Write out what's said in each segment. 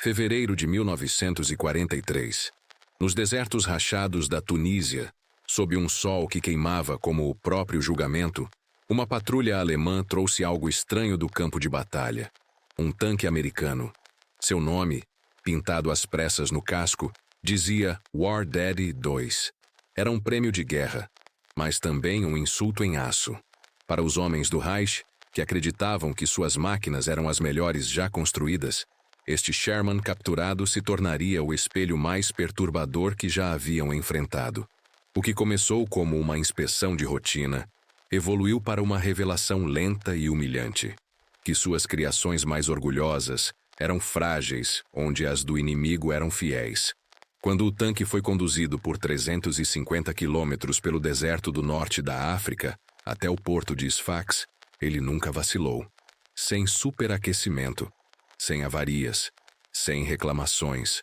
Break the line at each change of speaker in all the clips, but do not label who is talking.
Fevereiro de 1943. Nos desertos rachados da Tunísia, sob um sol que queimava como o próprio julgamento, uma patrulha alemã trouxe algo estranho do campo de batalha. Um tanque americano. Seu nome, pintado às pressas no casco, dizia War Daddy 2. Era um prêmio de guerra, mas também um insulto em aço. Para os homens do Reich, que acreditavam que suas máquinas eram as melhores já construídas, este Sherman capturado se tornaria o espelho mais perturbador que já haviam enfrentado. O que começou como uma inspeção de rotina, evoluiu para uma revelação lenta e humilhante. Que suas criações mais orgulhosas eram frágeis, onde as do inimigo eram fiéis. Quando o tanque foi conduzido por 350 quilômetros pelo deserto do norte da África, até o porto de Sfax, ele nunca vacilou. Sem superaquecimento, sem avarias, sem reclamações,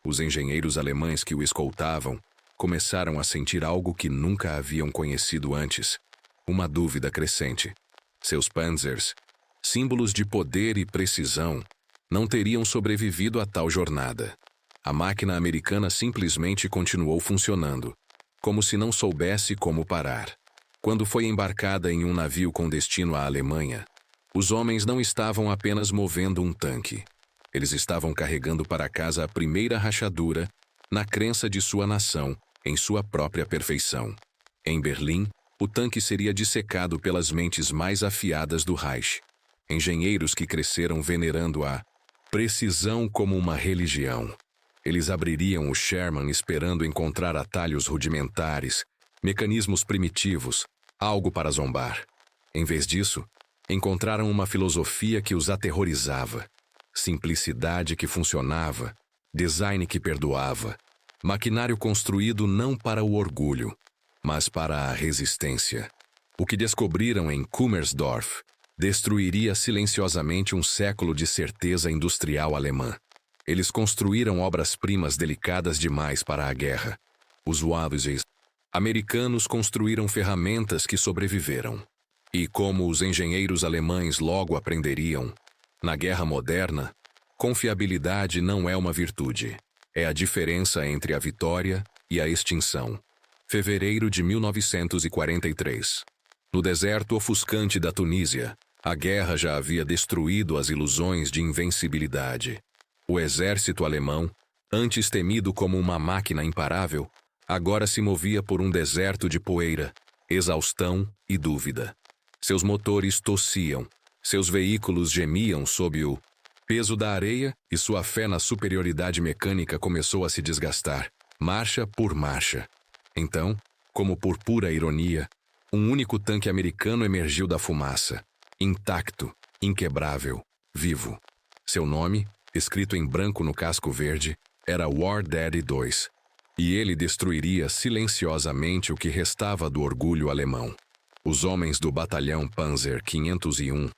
os engenheiros alemães que o escoltavam começaram a sentir algo que nunca haviam conhecido antes. Uma dúvida crescente. Seus panzers, símbolos de poder e precisão, não teriam sobrevivido a tal jornada. A máquina americana simplesmente continuou funcionando, como se não soubesse como parar. Quando foi embarcada em um navio com destino à Alemanha, os homens não estavam apenas movendo um tanque. Eles estavam carregando para casa a primeira rachadura, na crença de sua nação, em sua própria perfeição. Em Berlim, o tanque seria dissecado pelas mentes mais afiadas do Reich. Engenheiros que cresceram venerando a precisão como uma religião. Eles abririam o Sherman esperando encontrar atalhos rudimentares, mecanismos primitivos, algo para zombar. Em vez disso, encontraram uma filosofia que os aterrorizava. Simplicidade que funcionava, design que perdoava, maquinário construído não para o orgulho, mas para a resistência. O que descobriram em Kummersdorf destruiria silenciosamente um século de certeza industrial alemã. Eles construíram obras-primas delicadas demais para a guerra. Os Waffen americanos construíram ferramentas que sobreviveram. E como os engenheiros alemães logo aprenderiam, na guerra moderna, confiabilidade não é uma virtude. É a diferença entre a vitória e a extinção. Fevereiro de 1943. No deserto ofuscante da Tunísia, a guerra já havia destruído as ilusões de invencibilidade. O exército alemão, antes temido como uma máquina imparável, agora se movia por um deserto de poeira, exaustão e dúvida. Seus motores tossiam, seus veículos gemiam sob o peso da areia e sua fé na superioridade mecânica começou a se desgastar, marcha por marcha. Então, como por pura ironia, um único tanque americano emergiu da fumaça, intacto, inquebrável, vivo. Seu nome, escrito em branco no casco verde, era War Daddy 2, e ele destruiria silenciosamente o que restava do orgulho alemão. Os homens do batalhão Panzer 501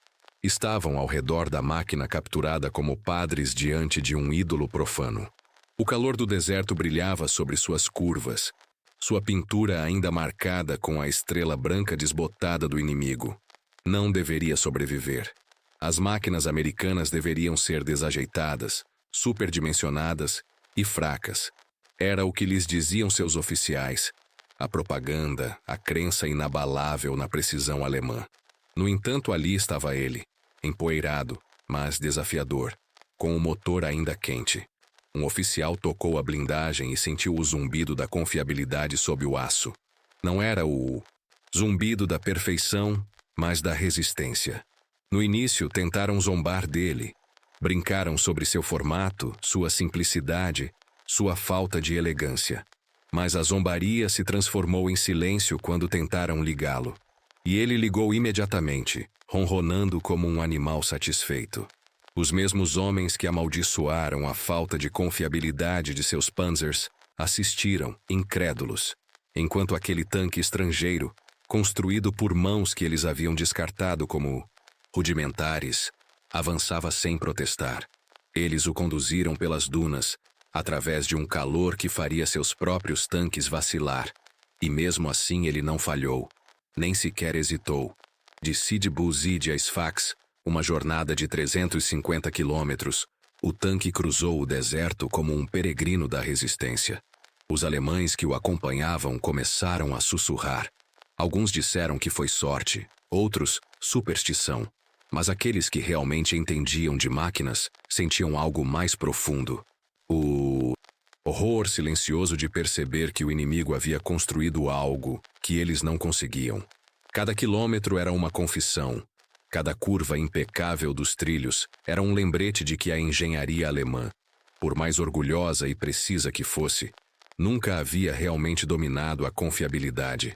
estavam ao redor da máquina capturada como padres diante de um ídolo profano. O calor do deserto brilhava sobre suas curvas, sua pintura ainda marcada com a estrela branca desbotada do inimigo. Não deveria sobreviver. As máquinas americanas deveriam ser desajeitadas, superdimensionadas e fracas. Era o que lhes diziam seus oficiais. A propaganda, a crença inabalável na precisão alemã. No entanto, ali estava ele, empoeirado, mas desafiador, com o motor ainda quente. Um oficial tocou a blindagem e sentiu o zumbido da confiabilidade sob o aço. Não era o zumbido da perfeição, mas da resistência. No início, tentaram zombar dele. Brincaram sobre seu formato, sua simplicidade, sua falta de elegância. Mas a zombaria se transformou em silêncio quando tentaram ligá-lo. E ele ligou imediatamente, ronronando como um animal satisfeito. Os mesmos homens que amaldiçoaram a falta de confiabilidade de seus panzers assistiram, incrédulos, enquanto aquele tanque estrangeiro, construído por mãos que eles haviam descartado como rudimentares, avançava sem protestar. Eles o conduziram pelas dunas, através de um calor que faria seus próprios tanques vacilar. E mesmo assim ele não falhou, nem sequer hesitou. De Sidi Bouzid a Sfax, uma jornada de 350 quilômetros, O tanque cruzou o deserto como um peregrino da resistência. Os alemães que o acompanhavam começaram a sussurrar. Alguns disseram que foi sorte, outros, superstição. Mas aqueles que realmente entendiam de máquinas sentiam algo mais profundo. O horror silencioso de perceber que o inimigo havia construído algo que eles não conseguiam. Cada quilômetro era uma confissão. Cada curva impecável dos trilhos era um lembrete de que a engenharia alemã, por mais orgulhosa e precisa que fosse, nunca havia realmente dominado a confiabilidade.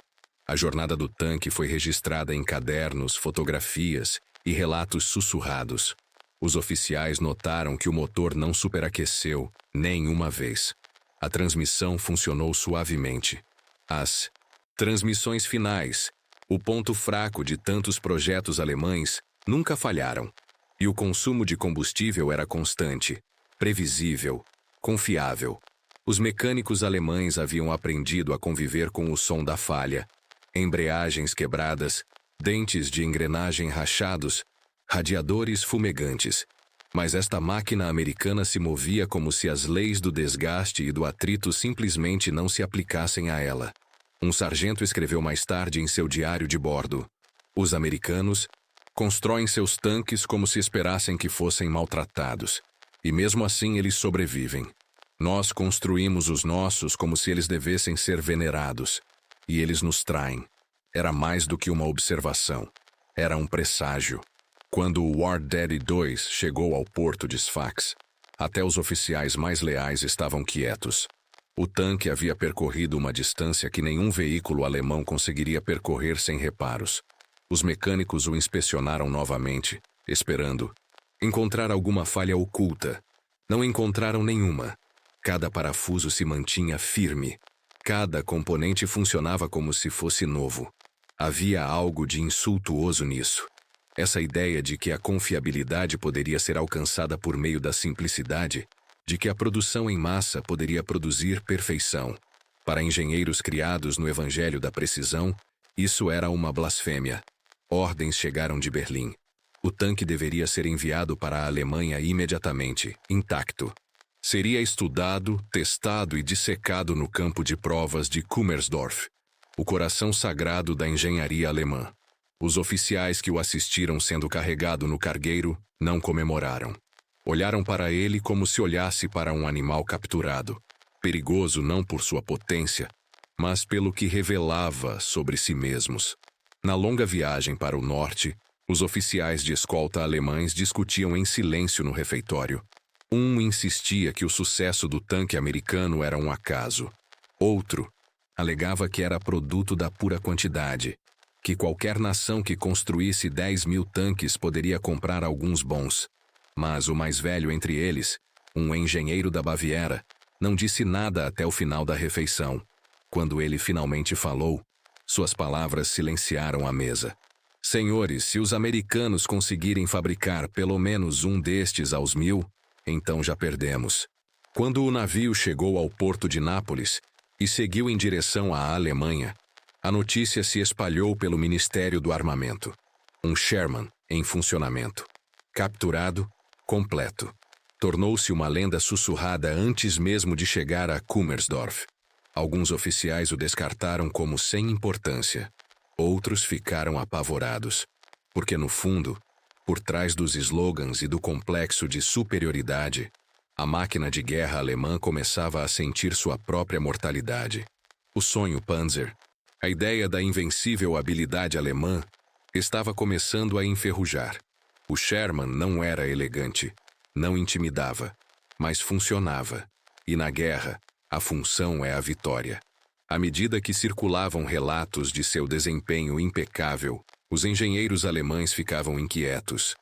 A jornada do tanque foi registrada em cadernos, fotografias e relatos sussurrados. Os oficiais notaram que o motor não superaqueceu nem uma vez. A transmissão funcionou suavemente. As transmissões finais, o ponto fraco de tantos projetos alemães, nunca falharam. E o consumo de combustível era constante, previsível, confiável. Os mecânicos alemães haviam aprendido a conviver com o som da falha. Embreagens quebradas, dentes de engrenagem rachados, radiadores fumegantes. Mas esta máquina americana se movia como se as leis do desgaste e do atrito simplesmente não se aplicassem a ela. Um sargento escreveu mais tarde em seu diário de bordo: os americanos constroem seus tanques como se esperassem que fossem maltratados. E mesmo assim eles sobrevivem. Nós construímos os nossos como se eles devessem ser venerados. E eles nos traem. Era mais do que uma observação. Era um presságio. Quando o War Daddy 2 chegou ao porto de Sfax, até os oficiais mais leais estavam quietos. O tanque havia percorrido uma distância que nenhum veículo alemão conseguiria percorrer sem reparos. Os mecânicos o inspecionaram novamente, esperando encontrar alguma falha oculta. Não encontraram nenhuma. Cada parafuso se mantinha firme. Cada componente funcionava como se fosse novo. Havia algo de insultuoso nisso. Essa ideia de que a confiabilidade poderia ser alcançada por meio da simplicidade, de que a produção em massa poderia produzir perfeição. Para engenheiros criados no evangelho da precisão, isso era uma blasfêmia. Ordens chegaram de Berlim. O tanque deveria ser enviado para a Alemanha imediatamente, intacto. Seria estudado, testado e dissecado no campo de provas de Kummersdorf, o coração sagrado da engenharia alemã. Os oficiais que o assistiram sendo carregado no cargueiro não comemoraram. Olharam para ele como se olhasse para um animal capturado, perigoso não por sua potência, mas pelo que revelava sobre si mesmos. Na longa viagem para o norte, os oficiais de escolta alemães discutiam em silêncio no refeitório. Um insistia que o sucesso do tanque americano era um acaso. Outro alegava que era produto da pura quantidade, que qualquer nação que construísse 10.000 tanques poderia comprar alguns bons. Mas o mais velho entre eles, um engenheiro da Baviera, não disse nada até o final da refeição. Quando ele finalmente falou, suas palavras silenciaram a mesa. Senhores, se os americanos conseguirem fabricar pelo menos um destes aos 1.000, então já perdemos. Quando o navio chegou ao porto de Nápoles e seguiu em direção à Alemanha, a notícia se espalhou pelo Ministério do Armamento. Um Sherman em funcionamento. Capturado, completo. Tornou-se uma lenda sussurrada antes mesmo de chegar a Kummersdorf. Alguns oficiais o descartaram como sem importância. Outros ficaram apavorados. Porque no fundo, por trás dos slogans e do complexo de superioridade, a máquina de guerra alemã começava a sentir sua própria mortalidade. O sonho Panzer, a ideia da invencível habilidade alemã, estava começando a enferrujar. O Sherman não era elegante, não intimidava, mas funcionava. E na guerra, a função é a vitória. À medida que circulavam relatos de seu desempenho impecável, os engenheiros alemães ficavam inquietos.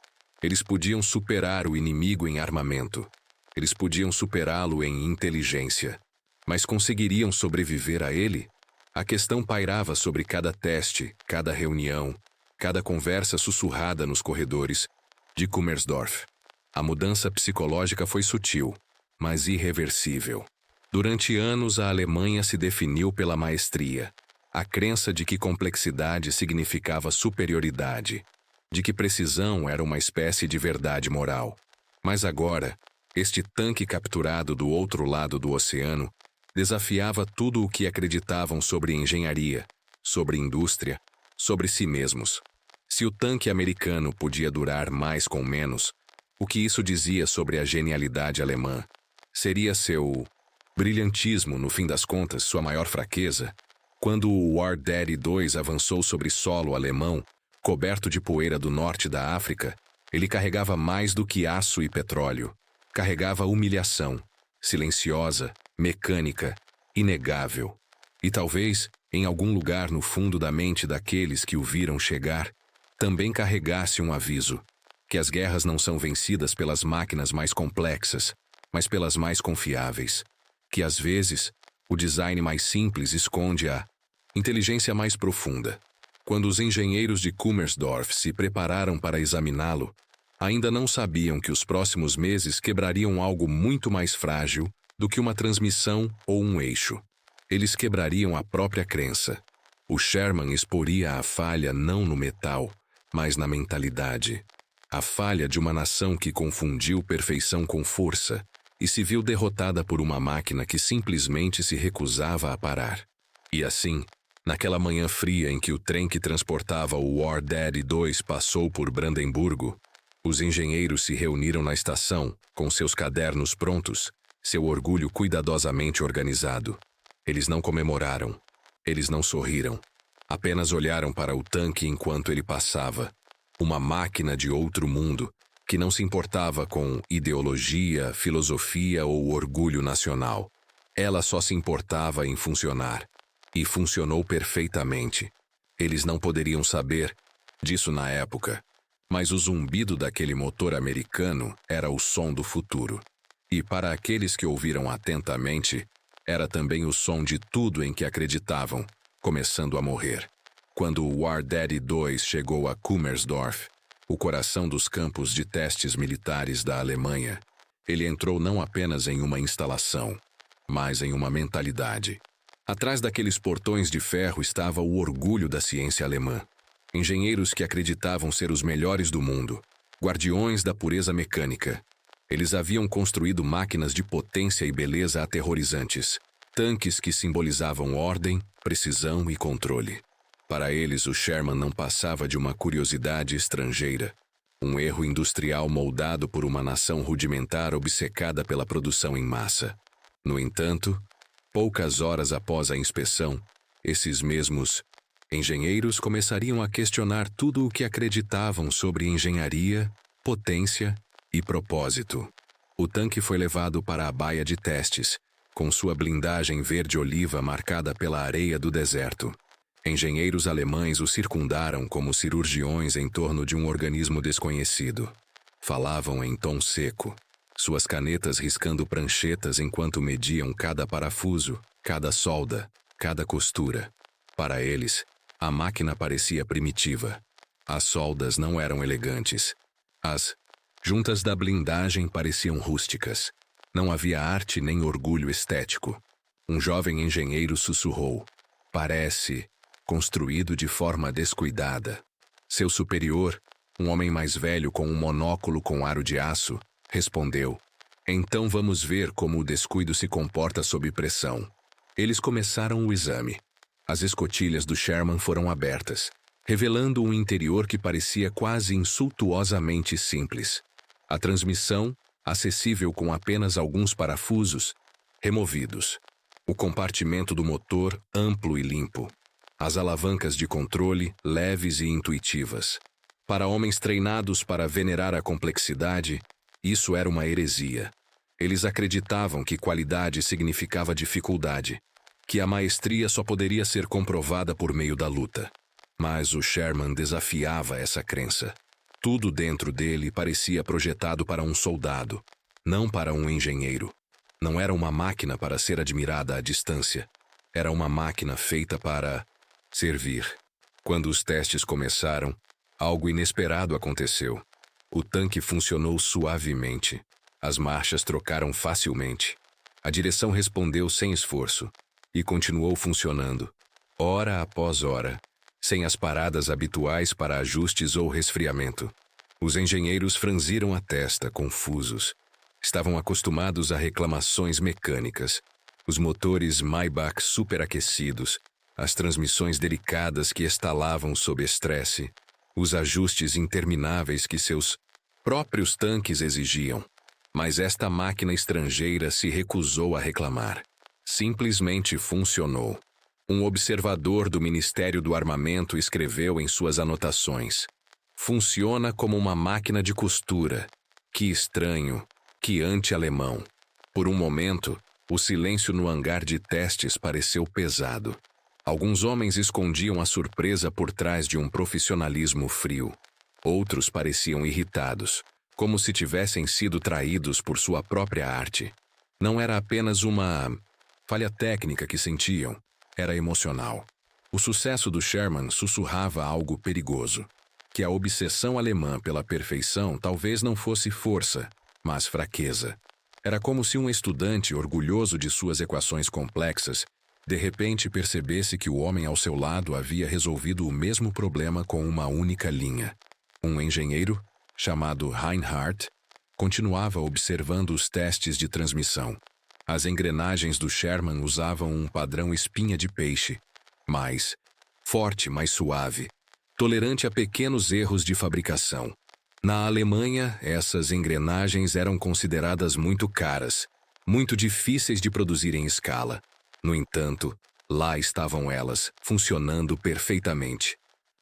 Eles podiam superar o inimigo em armamento. Eles podiam superá-lo em inteligência. Mas conseguiriam sobreviver a ele? A questão pairava sobre cada teste, cada reunião, cada conversa sussurrada nos corredores de Kummersdorf. A mudança psicológica foi sutil, mas irreversível. Durante anos, a Alemanha se definiu pela maestria, a crença de que complexidade significava superioridade, de que precisão era uma espécie de verdade moral. Mas agora, Este tanque capturado do outro lado do oceano desafiava tudo o que acreditavam sobre engenharia, sobre indústria, sobre si mesmos. Se o tanque americano podia durar mais com menos, o que isso dizia sobre a genialidade alemã? Seria seu brilhantismo, no fim das contas, sua maior fraqueza? Quando o War Daddy 2 avançou sobre solo alemão, coberto de poeira do norte da África, ele carregava mais do que aço e petróleo. Carregava humilhação, silenciosa, mecânica, inegável. E talvez, em algum lugar no fundo da mente daqueles que o viram chegar, também carregasse um aviso: que as guerras não são vencidas pelas máquinas mais complexas, mas pelas mais confiáveis. Que às vezes, o design mais simples esconde a inteligência mais profunda. Quando os engenheiros de Kummersdorf se prepararam para examiná-lo, ainda não sabiam que os próximos meses quebrariam algo muito mais frágil do que uma transmissão ou um eixo. Eles quebrariam a própria crença. O Sherman exporia a falha não no metal, mas na mentalidade. A falha de uma nação que confundiu perfeição com força e se viu derrotada por uma máquina que simplesmente se recusava a parar. E assim, naquela manhã fria em que o trem que transportava o War Daddy 2 passou por Brandemburgo, os engenheiros se reuniram na estação, com seus cadernos prontos, seu orgulho cuidadosamente organizado. Eles não comemoraram. Eles não sorriram. Apenas olharam para o tanque enquanto ele passava. Uma máquina de outro mundo, que não se importava com ideologia, filosofia ou orgulho nacional. Ela só se importava em funcionar. E funcionou perfeitamente. Eles não poderiam saber disso na época, mas o zumbido daquele motor americano era o som do futuro. E para aqueles que ouviram atentamente, era também o som de tudo em que acreditavam, começando a morrer. Quando o War Daddy 2 chegou a Kummersdorf, o coração dos campos de testes militares da Alemanha, ele entrou não apenas em uma instalação, mas em uma mentalidade. Atrás daqueles portões de ferro estava o orgulho da ciência alemã. Engenheiros que acreditavam ser os melhores do mundo, guardiões da pureza mecânica. Eles haviam construído máquinas de potência e beleza aterrorizantes, tanques que simbolizavam ordem, precisão e controle. Para eles, o Sherman não passava de uma curiosidade estrangeira, um erro industrial moldado por uma nação rudimentar obcecada pela produção em massa. No entanto, poucas horas após a inspeção, esses mesmos engenheiros começariam a questionar tudo o que acreditavam sobre engenharia, potência e propósito. O tanque foi levado para a baía de testes, com sua blindagem verde-oliva marcada pela areia do deserto. Engenheiros alemães o circundaram como cirurgiões em torno de um organismo desconhecido. Falavam em tom seco, suas canetas riscando pranchetas enquanto mediam cada parafuso, cada solda, cada costura. Para eles, a máquina parecia primitiva. As soldas não eram elegantes. As juntas da blindagem pareciam rústicas. Não havia arte nem orgulho estético. Um jovem engenheiro sussurrou: "Parece construído de forma descuidada." Seu superior, um homem mais velho com um monóculo com aro de aço, respondeu: "Então vamos ver como o descuido se comporta sob pressão." Eles começaram o exame. As escotilhas do Sherman foram abertas, revelando um interior que parecia quase insultuosamente simples. A transmissão, acessível com apenas alguns parafusos, removidos. O compartimento do motor amplo e limpo. As alavancas de controle leves e intuitivas. Para homens treinados para venerar a complexidade, isso era uma heresia. Eles acreditavam que qualidade significava dificuldade, que a maestria só poderia ser comprovada por meio da luta. Mas o Sherman desafiava essa crença. Tudo dentro dele parecia projetado para um soldado, não para um engenheiro. Não era uma máquina para ser admirada à distância. Era uma máquina feita para servir. Quando os testes começaram, algo inesperado aconteceu. O tanque funcionou suavemente. As marchas trocaram facilmente. A direção respondeu sem esforço e continuou funcionando, hora após hora, sem as paradas habituais para ajustes ou resfriamento. Os engenheiros franziram a testa, confusos. Estavam acostumados a reclamações mecânicas, os motores Maybach superaquecidos, as transmissões delicadas que estalavam sob estresse, os ajustes intermináveis que seus próprios tanques exigiam. Mas esta máquina estrangeira se recusou a reclamar. Simplesmente funcionou. Um observador do Ministério do Armamento escreveu em suas anotações: "Funciona como uma máquina de costura. Que estranho, que anti-alemão." Por um momento, o silêncio no hangar de testes pareceu pesado. Alguns homens escondiam a surpresa por trás de um profissionalismo frio. Outros pareciam irritados, como se tivessem sido traídos por sua própria arte. Não era apenas uma falha técnica que sentiam, era emocional. O sucesso do Sherman sussurrava algo perigoso, que a obsessão alemã pela perfeição talvez não fosse força, mas fraqueza. Era como se um estudante orgulhoso de suas equações complexas de repente percebesse que o homem ao seu lado havia resolvido o mesmo problema com uma única linha. Um engenheiro, chamado Reinhardt, continuava observando os testes de transmissão. As engrenagens do Sherman usavam um padrão espinha de peixe, mais forte, mais suave, tolerante a pequenos erros de fabricação. Na Alemanha, essas engrenagens eram consideradas muito caras, muito difíceis de produzir em escala. No entanto, lá estavam elas, funcionando perfeitamente.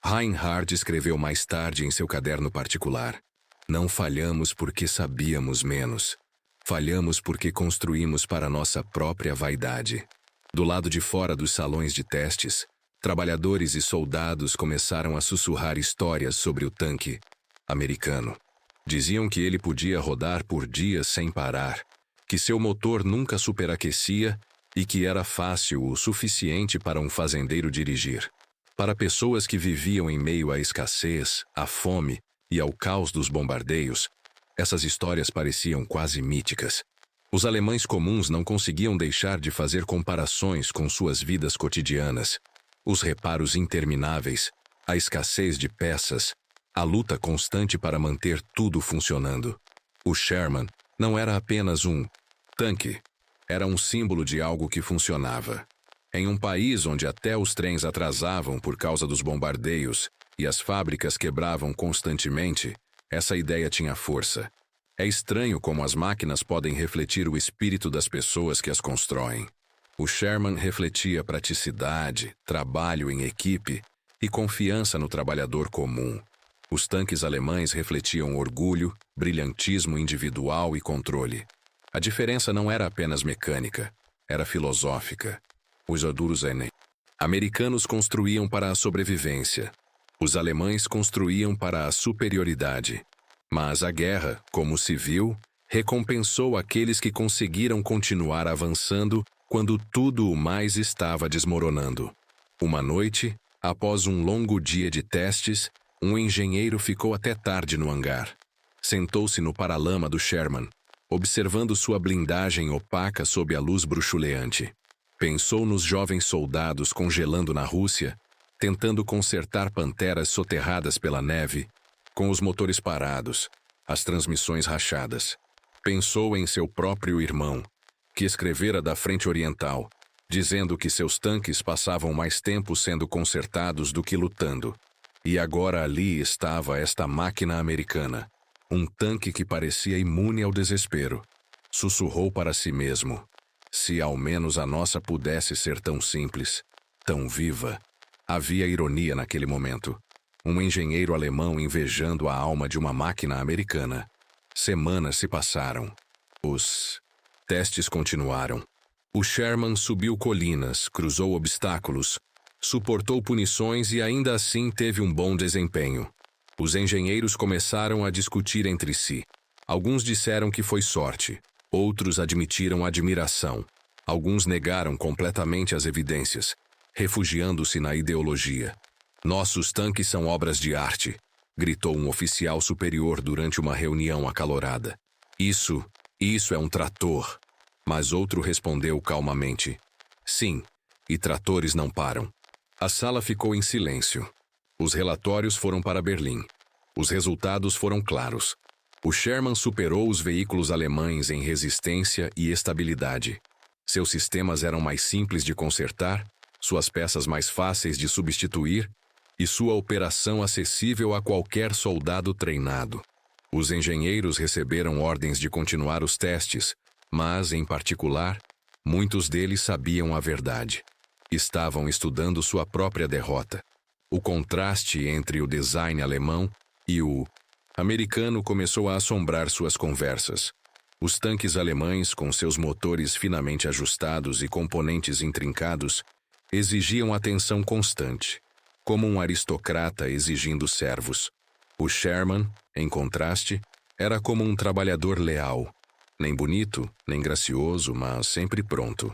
Reinhardt escreveu mais tarde em seu caderno particular: "Não falhamos porque sabíamos menos. Falhamos porque construímos para nossa própria vaidade." Do lado de fora dos salões de testes, trabalhadores e soldados começaram a sussurrar histórias sobre o tanque americano. Diziam que ele podia rodar por dias sem parar, que seu motor nunca superaquecia e que era fácil o suficiente para um fazendeiro dirigir. Para pessoas que viviam em meio à escassez, à fome e ao caos dos bombardeios, essas histórias pareciam quase míticas. Os alemães comuns não conseguiam deixar de fazer comparações com suas vidas cotidianas. Os reparos intermináveis, a escassez de peças, a luta constante para manter tudo funcionando. O Sherman não era apenas um tanque. Era um símbolo de algo que funcionava. Em um país onde até os trens atrasavam por causa dos bombardeios e as fábricas quebravam constantemente, essa ideia tinha força. É estranho como as máquinas podem refletir o espírito das pessoas que as constroem. O Sherman refletia praticidade, trabalho em equipe e confiança no trabalhador comum. Os tanques alemães refletiam orgulho, brilhantismo individual e controle. A diferença não era apenas mecânica, era filosófica. Os americanos construíam para a sobrevivência. Os alemães construíam para a superioridade. Mas a guerra, como se viu, recompensou aqueles que conseguiram continuar avançando quando tudo o mais estava desmoronando. Uma noite, após um longo dia de testes, um engenheiro ficou até tarde no hangar. Sentou-se no paralama do Sherman, observando sua blindagem opaca sob a luz bruxuleante. Pensou nos jovens soldados congelando na Rússia, tentando consertar panteras soterradas pela neve, com os motores parados, as transmissões rachadas. Pensou em seu próprio irmão, que escrevera da frente oriental, dizendo que seus tanques passavam mais tempo sendo consertados do que lutando. E agora ali estava esta máquina americana, um tanque que parecia imune ao desespero. Sussurrou para si mesmo: "Se ao menos a nossa pudesse ser tão simples, tão viva." Havia ironia naquele momento. Um engenheiro alemão invejando a alma de uma máquina americana. Semanas se passaram. Os testes continuaram. O Sherman subiu colinas, cruzou obstáculos, suportou punições e ainda assim teve um bom desempenho. Os engenheiros começaram a discutir entre si. Alguns disseram que foi sorte, outros admitiram admiração. Alguns negaram completamente as evidências, refugiando-se na ideologia. "Nossos tanques são obras de arte", gritou um oficial superior durante uma reunião acalorada. Isso é um trator." Mas outro respondeu calmamente: "Sim, e tratores não param." A sala ficou em silêncio. Os relatórios foram para Berlim. Os resultados foram claros. O Sherman superou os veículos alemães em resistência e estabilidade. Seus sistemas eram mais simples de consertar, suas peças mais fáceis de substituir e sua operação acessível a qualquer soldado treinado. Os engenheiros receberam ordens de continuar os testes, mas, em particular, muitos deles sabiam a verdade. Estavam estudando sua própria derrota. O contraste entre o design alemão e o americano começou a assombrar suas conversas. Os tanques alemães, com seus motores finamente ajustados e componentes intrincados, exigiam atenção constante, como um aristocrata exigindo servos. O Sherman, em contraste, era como um trabalhador leal, nem bonito, nem gracioso, mas sempre pronto.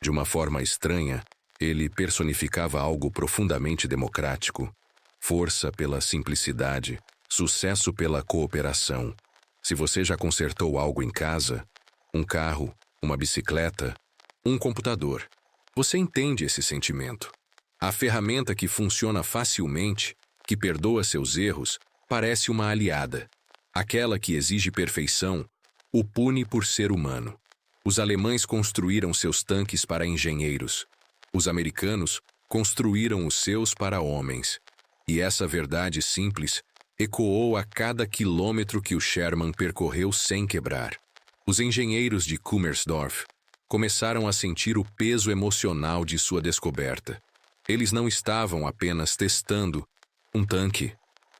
De uma forma estranha, ele personificava algo profundamente democrático: força pela simplicidade, sucesso pela cooperação. Se você já consertou algo em casa, um carro, uma bicicleta, um computador, você entende esse sentimento. A ferramenta que funciona facilmente, que perdoa seus erros, parece uma aliada. Aquela que exige perfeição, o pune por ser humano. Os alemães construíram seus tanques para engenheiros. Os americanos construíram os seus para homens. E essa verdade simples ecoou a cada quilômetro que o Sherman percorreu sem quebrar. Os engenheiros de Kummersdorf começaram a sentir o peso emocional de sua descoberta. Eles não estavam apenas testando um tanque.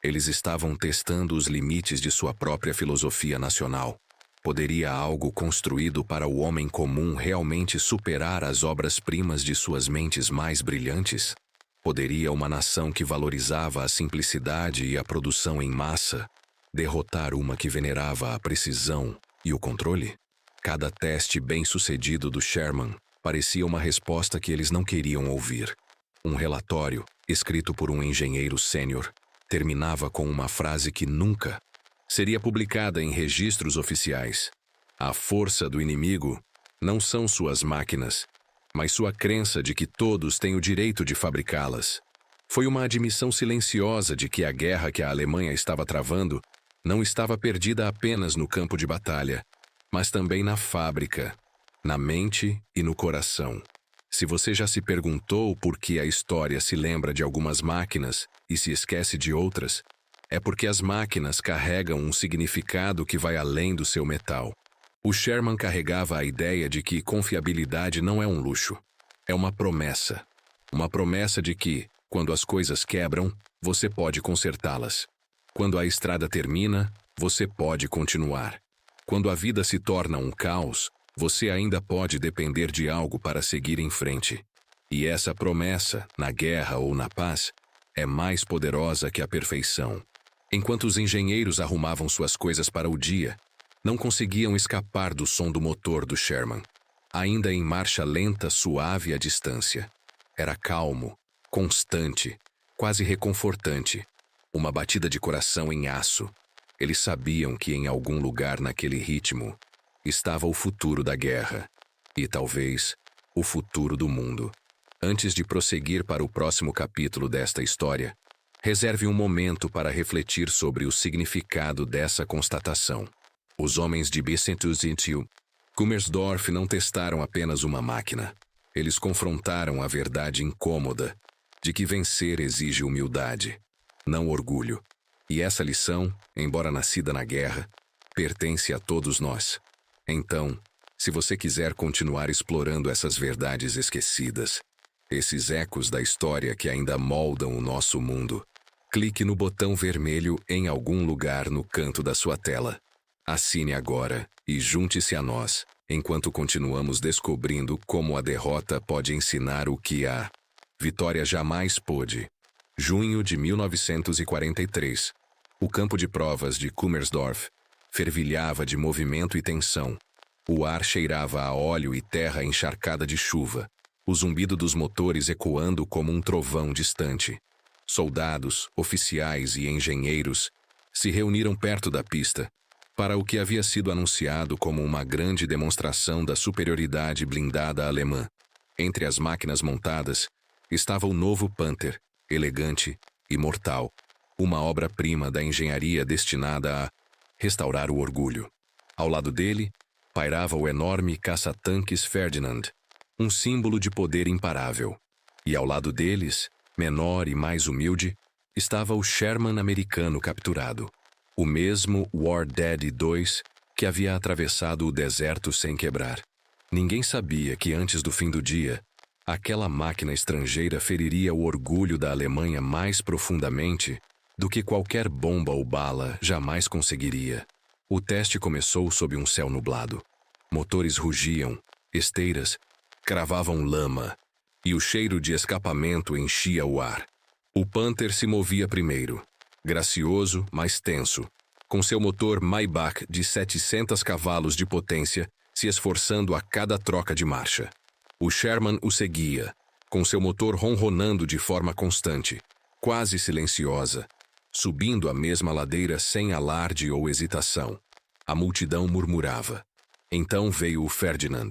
Eles estavam testando os limites de sua própria filosofia nacional. Poderia algo construído para o homem comum realmente superar as obras-primas de suas mentes mais brilhantes? Poderia uma nação que valorizava a simplicidade e a produção em massa derrotar uma que venerava a precisão e o controle? Cada teste bem-sucedido do Sherman parecia uma resposta que eles não queriam ouvir. Um relatório, escrito por um engenheiro sênior, terminava com uma frase que nunca seria publicada em registros oficiais. A força do inimigo não são suas máquinas, mas sua crença de que todos têm o direito de fabricá-las. Foi uma admissão silenciosa de que a guerra que a Alemanha estava travando não estava perdida apenas no campo de batalha, mas também na fábrica, na mente e no coração. Se você já se perguntou por que a história se lembra de algumas máquinas e se esquece de outras, é porque as máquinas carregam um significado que vai além do seu metal. O Sherman carregava a ideia de que confiabilidade não é um luxo, é uma promessa. Uma promessa de que, quando as coisas quebram, você pode consertá-las. Quando a estrada termina, você pode continuar. Quando a vida se torna um caos, você ainda pode depender de algo para seguir em frente. E essa promessa, na guerra ou na paz, é mais poderosa que a perfeição. Enquanto os engenheiros arrumavam suas coisas para o dia, não conseguiam escapar do som do motor do Sherman, ainda em marcha lenta, suave à distância. Era calmo, constante, quase reconfortante, uma batida de coração em aço. Eles sabiam que em algum lugar naquele ritmo estava o futuro da guerra e, talvez, o futuro do mundo. Antes de prosseguir para o próximo capítulo desta história, reserve um momento para refletir sobre o significado dessa constatação. Os homens de Bissentus e Kummersdorf não testaram apenas uma máquina. Eles confrontaram a verdade incômoda de que vencer exige humildade, não orgulho. E essa lição, embora nascida na guerra, pertence a todos nós. Então, se você quiser continuar explorando essas verdades esquecidas, esses ecos da história que ainda moldam o nosso mundo, clique no botão vermelho em algum lugar no canto da sua tela. Assine agora e junte-se a nós, enquanto continuamos descobrindo como a derrota pode ensinar o que a vitória jamais pôde. Junho de 1943. O campo de provas de Kummersdorf fervilhava de movimento e tensão. O ar cheirava a óleo e terra encharcada de chuva, o zumbido dos motores ecoando como um trovão distante. Soldados, oficiais e engenheiros se reuniram perto da pista para o que havia sido anunciado como uma grande demonstração da superioridade blindada alemã. Entre as máquinas montadas estava o novo Panther, elegante e mortal, uma obra-prima da engenharia destinada a restaurar o orgulho. Ao lado dele, pairava o enorme caça-tanques Ferdinand, um símbolo de poder imparável. E ao lado deles, menor e mais humilde, estava o Sherman americano capturado, o mesmo War Daddy 2 que havia atravessado o deserto sem quebrar. Ninguém sabia que antes do fim do dia, aquela máquina estrangeira feriria o orgulho da Alemanha mais profundamente do que qualquer bomba ou bala jamais conseguiria. O teste começou sob um céu nublado. Motores rugiam, esteiras cravavam lama, e o cheiro de escapamento enchia o ar. O Panther se movia primeiro, gracioso, mas tenso, com seu motor Maybach de 700 cavalos de potência se esforçando a cada troca de marcha. O Sherman o seguia, com seu motor ronronando de forma constante, quase silenciosa, subindo a mesma ladeira sem alarde ou hesitação. A multidão murmurava. Então veio o Ferdinand,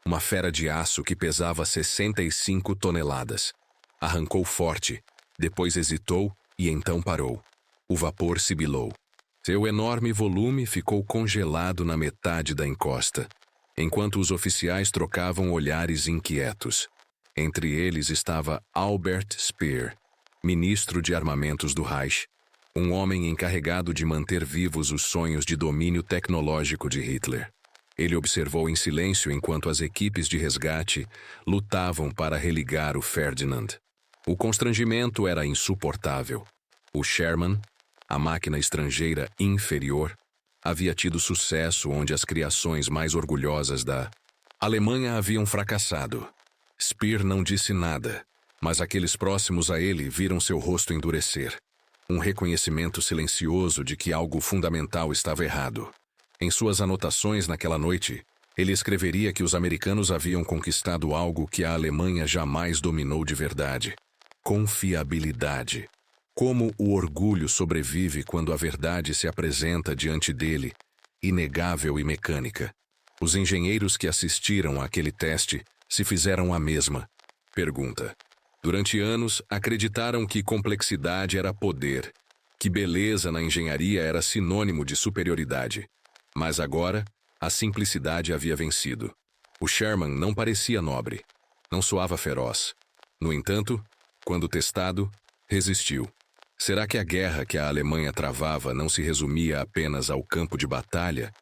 uma fera de aço que pesava 65 toneladas. Arrancou forte, depois hesitou e então parou. O vapor sibilou. Seu enorme volume ficou congelado na metade da encosta, enquanto os oficiais trocavam olhares inquietos. Entre eles estava Albert Speer, ministro de armamentos do Reich, um homem encarregado de manter vivos os sonhos de domínio tecnológico de Hitler. Ele observou em silêncio enquanto as equipes de resgate lutavam para religar o Ferdinand. O constrangimento era insuportável. O Sherman, a máquina estrangeira inferior, havia tido sucesso onde as criações mais orgulhosas da Alemanha haviam fracassado. Speer não disse nada, mas aqueles próximos a ele viram seu rosto endurecer. Um reconhecimento silencioso de que algo fundamental estava errado. Em suas anotações naquela noite, ele escreveria que os americanos haviam conquistado algo que a Alemanha jamais dominou de verdade: confiabilidade. Como o orgulho sobrevive quando a verdade se apresenta diante dele, inegável e mecânica. Os engenheiros que assistiram àquele teste se fizeram a mesma pergunta. Durante anos, acreditaram que complexidade era poder, que beleza na engenharia era sinônimo de superioridade. Mas agora, a simplicidade havia vencido. O Sherman não parecia nobre, não soava feroz. No entanto, quando testado, resistiu. Será que a guerra que a Alemanha travava não se resumia apenas ao campo de batalha,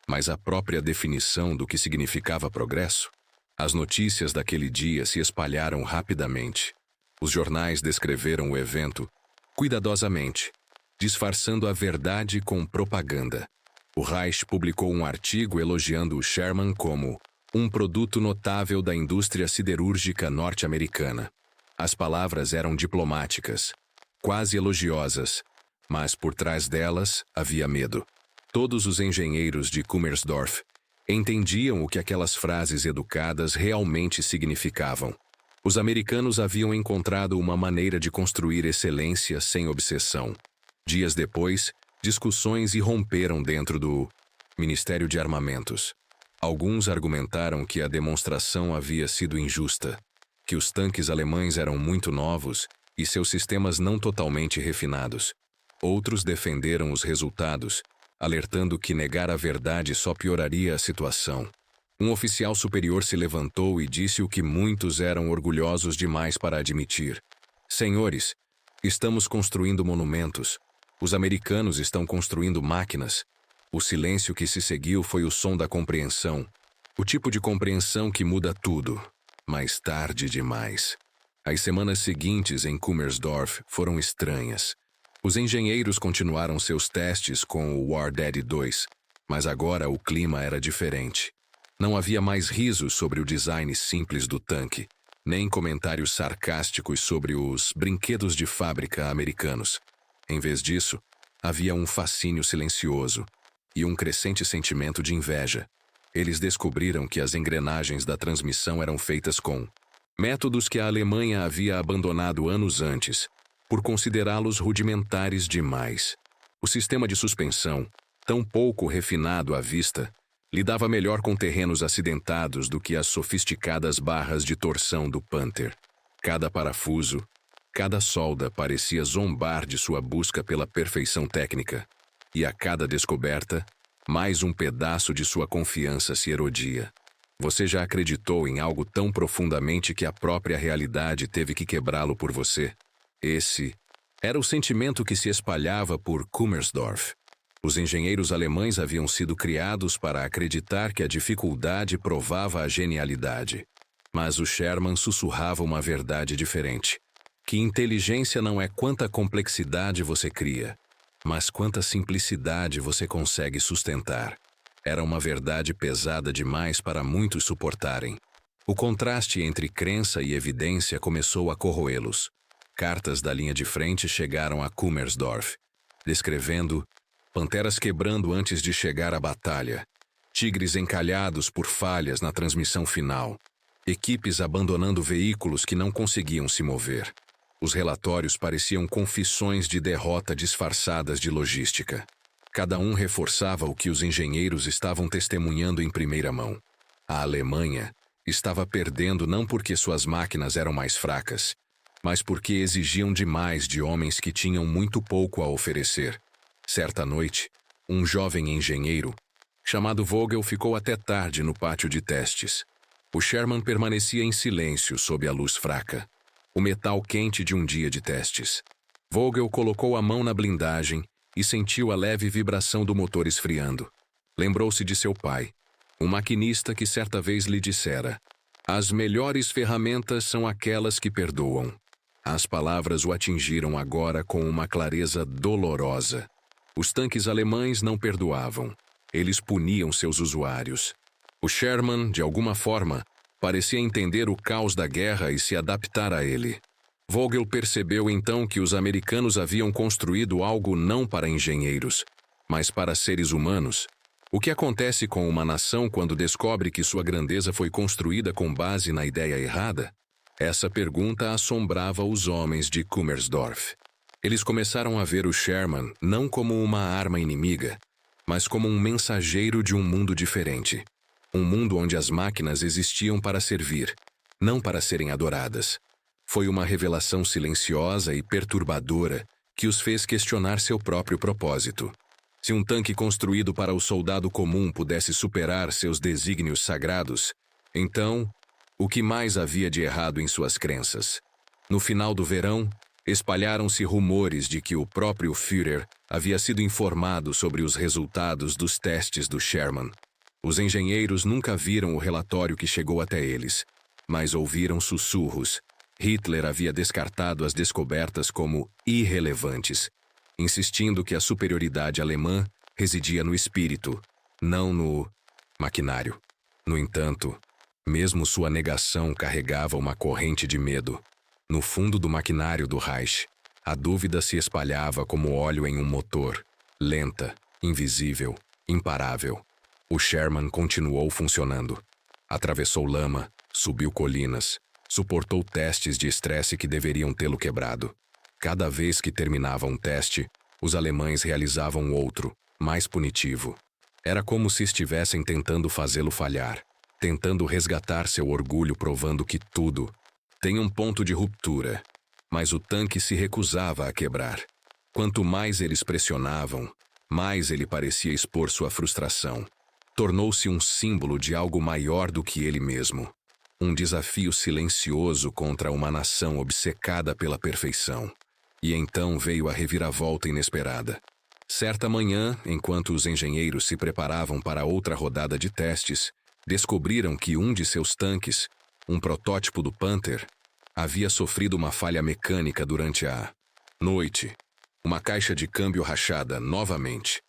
mas à própria definição do que significava progresso? As notícias daquele dia se espalharam rapidamente. Os jornais descreveram o evento cuidadosamente, disfarçando a verdade com propaganda. O Reich publicou um artigo elogiando o Sherman como um produto notável da indústria siderúrgica norte-americana. As palavras eram diplomáticas, quase elogiosas, mas por trás delas havia medo. Todos os engenheiros de Kummersdorf entendiam o que aquelas frases educadas realmente significavam. Os americanos haviam encontrado uma maneira de construir excelência sem obsessão. Dias depois, discussões irromperam dentro do Ministério de Armamentos. Alguns argumentaram que a demonstração havia sido injusta, que os tanques alemães eram muito novos e seus sistemas não totalmente refinados. Outros defenderam os resultados, alertando que negar a verdade só pioraria a situação. Um oficial superior se levantou e disse o que muitos eram orgulhosos demais para admitir. Senhores, estamos construindo monumentos. Os americanos estão construindo máquinas. O silêncio que se seguiu foi o som da compreensão. O tipo de compreensão que muda tudo, mas tarde demais. As semanas seguintes em Kummersdorf foram estranhas. Os engenheiros continuaram seus testes com o War Daddy 2, mas agora o clima era diferente. Não havia mais risos sobre o design simples do tanque, nem comentários sarcásticos sobre os brinquedos de fábrica americanos. Em vez disso, havia um fascínio silencioso e um crescente sentimento de inveja. Eles descobriram que as engrenagens da transmissão eram feitas com métodos que a Alemanha havia abandonado anos antes, por considerá-los rudimentares demais. O sistema de suspensão, tão pouco refinado à vista, lidava melhor com terrenos acidentados do que as sofisticadas barras de torção do Panther. Cada parafuso, cada solda parecia zombar de sua busca pela perfeição técnica. E a cada descoberta, mais um pedaço de sua confiança se erodia. Você já acreditou em algo tão profundamente que a própria realidade teve que quebrá-lo por você? Esse era o sentimento que se espalhava por Kummersdorf. Os engenheiros alemães haviam sido criados para acreditar que a dificuldade provava a genialidade. Mas o Sherman sussurrava uma verdade diferente. Que inteligência não é quanta complexidade você cria, mas quanta simplicidade você consegue sustentar. Era uma verdade pesada demais para muitos suportarem. O contraste entre crença e evidência começou a corroê-los. Cartas da linha de frente chegaram a Kummersdorf, descrevendo panteras quebrando antes de chegar à batalha, tigres encalhados por falhas na transmissão final, equipes abandonando veículos que não conseguiam se mover. Os relatórios pareciam confissões de derrota disfarçadas de logística. Cada um reforçava o que os engenheiros estavam testemunhando em primeira mão. A Alemanha estava perdendo não porque suas máquinas eram mais fracas, mas porque exigiam demais de homens que tinham muito pouco a oferecer. Certa noite, um jovem engenheiro, chamado Vogel, ficou até tarde no pátio de testes. O Sherman permanecia em silêncio sob a luz fraca, o metal quente de um dia de testes. Vogel colocou a mão na blindagem e sentiu a leve vibração do motor esfriando. Lembrou-se de seu pai, um maquinista que certa vez lhe dissera: "As melhores ferramentas são aquelas que perdoam." As palavras o atingiram agora com uma clareza dolorosa. Os tanques alemães não perdoavam. Eles puniam seus usuários. O Sherman, de alguma forma, parecia entender o caos da guerra e se adaptar a ele. Vogel percebeu então que os americanos haviam construído algo não para engenheiros, mas para seres humanos. O que acontece com uma nação quando descobre que sua grandeza foi construída com base na ideia errada? Essa pergunta assombrava os homens de Kummersdorf. Eles começaram a ver o Sherman não como uma arma inimiga, mas como um mensageiro de um mundo diferente. Um mundo onde as máquinas existiam para servir, não para serem adoradas. Foi uma revelação silenciosa e perturbadora que os fez questionar seu próprio propósito. Se um tanque construído para o soldado comum pudesse superar seus desígnios sagrados, então, o que mais havia de errado em suas crenças? No final do verão, espalharam-se rumores de que o próprio Führer havia sido informado sobre os resultados dos testes do Sherman. Os engenheiros nunca viram o relatório que chegou até eles, mas ouviram sussurros. Hitler havia descartado as descobertas como irrelevantes, insistindo que a superioridade alemã residia no espírito, não no maquinário. No entanto, mesmo sua negação carregava uma corrente de medo. No fundo do maquinário do Reich, a dúvida se espalhava como óleo em um motor, lenta, invisível, imparável. O Sherman continuou funcionando. Atravessou lama, subiu colinas, suportou testes de estresse que deveriam tê-lo quebrado. Cada vez que terminava um teste, os alemães realizavam outro, mais punitivo. Era como se estivessem tentando fazê-lo falhar, tentando resgatar seu orgulho, provando que tudo tem um ponto de ruptura, mas o tanque se recusava a quebrar. Quanto mais eles pressionavam, mais ele parecia expor sua frustração. Tornou-se um símbolo de algo maior do que ele mesmo. Um desafio silencioso contra uma nação obcecada pela perfeição. E então veio a reviravolta inesperada. Certa manhã, enquanto os engenheiros se preparavam para outra rodada de testes, descobriram que um de seus tanques, um protótipo do Panther, havia sofrido uma falha mecânica durante a noite. Uma caixa de câmbio rachada novamente.